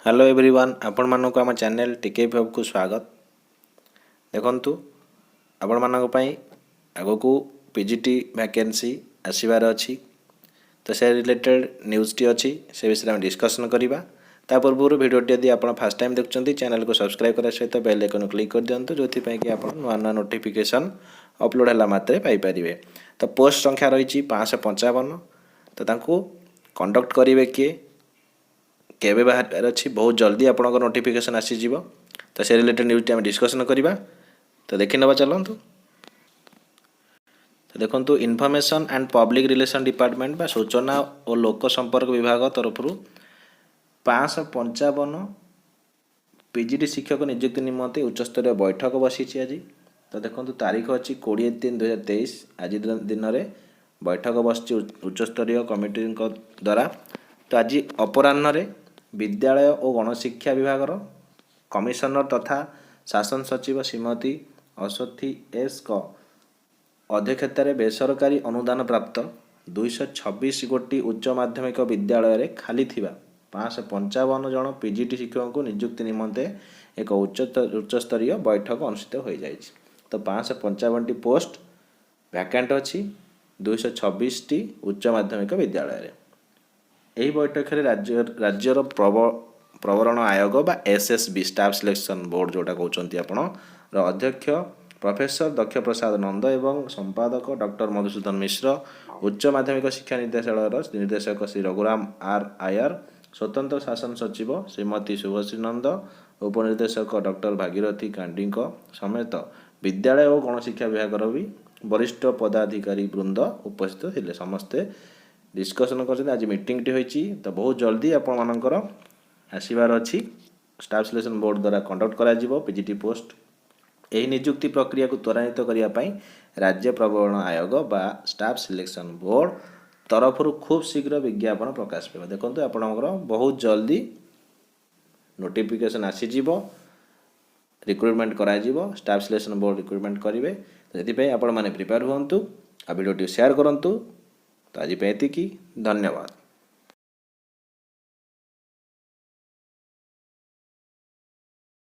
Hello everyone आपण मानक आम चैनल टिके को स्वागत। देखंतु आपण मानक पई आगो को पीजीटी वैकेंसी आसीबार अछि तो से रिलेटेड न्यूज़ टी अछि से विषय में डिस्कशन करिबा। ता पूर्व वीडियो टी यदि आपण फर्स्ट टाइम देखुचंती चैनल को सब्सक्राइब करा सहित बेल आइकन क्लिक कर दियंतु जोथि पई कि आपण नवा नवा नोटिफिकेशन अपलोड हला मात्रे पाई परिबे। तो पोस्ट संख्या रही 555 तो तांको कंडक्ट करिवे के केबे बाहर अच्छी बहुत जल्दी आपन नोटिफिकेशन आसीज तो से रिलेटेड न्यूज आम डिस्कसन करवा। तो देखी नवा चलतु। तो देखो information and public relation department बा सूचना और लोक संपर्क विभाग तरफ 555 पीजीटी शिक्षक नियुक्ति निमंते उच्चस्तरीय बैठक बसी आज। तो देखो तारीख अच्छी 20/3/2023 आज दिन में बैठक बस उच्चस्तरीय कमिटी द्वारा। तो आज अपराह्न विद्यालय और गणशिक्षा विभाग कमिशनर तथा शासन सचिव श्रीमती अश्वथी एस अध्यक्षतार बेसरकारी अनुदान प्राप्त 226 गोटी उच्च माध्यमिक विद्यालय खाली थिबा 555 जन पीजीटी शिक्षकों को नियुक्ति निमंते एक उच्चस्तरीय बैठक अनुष्ठित हो जाए। तो 555 पोस्ट वैकेंट अच्छी 226 टी उच्च माध्यमिक विद्यालय। यही बैठक में राज्यर प्रवरण आयोग बा एसएसबी स्टाफ सिलेक्शन बोर्ड जोटा कहते आपण अध्यक्ष प्रोफेसर दक्ष प्रसाद नंद एवं संपादक डॉक्टर मधुसूदन मिश्र, उच्च माध्यमिक शिक्षा निर्देशालय निर्देशक श्री रघुराम आर आयर, स्वतंत्र शासन सचिव श्रीमती शुभश्री नंद, उपनिर्देशक डॉक्टर भागीरथी कांडी समेत विद्यालय और गणशिक्षा विभाग भी वरिष्ठ पदाधिकारी वृंद उपस्थित थे। समस्ते डिस्कसन कर आज मीटिंग टी होईची। तो बहुत जल्दी आपण मानकर आसीबार अच्छी स्टाफ सिलेक्शन बोर्ड द्वारा कंडक्ट करा जिवो पीजीटी पोस्ट। यही नियुक्ति प्रक्रिया को त्वरान्वित करिया पई राज्य प्रवरण आयोग बा स्टाफ सिलेक्शन बोर्ड तरफ खूब शीघ्र विज्ञापन प्रकाश पाइबा। देखंतु आपणकर बहुत जल्दी नोटिफिकेशन आसी जिवो, रिक्रुटमेंट करा जिवो, स्टाफ सिलेक्शन बोर्ड रिक्रुटमेंट करिवे। तो एथि पई आपण माने प्रिपेयर हुंतु आ वीडियो टी शेयर करंतु। तो आज पे एतिकी, धन्यवाद।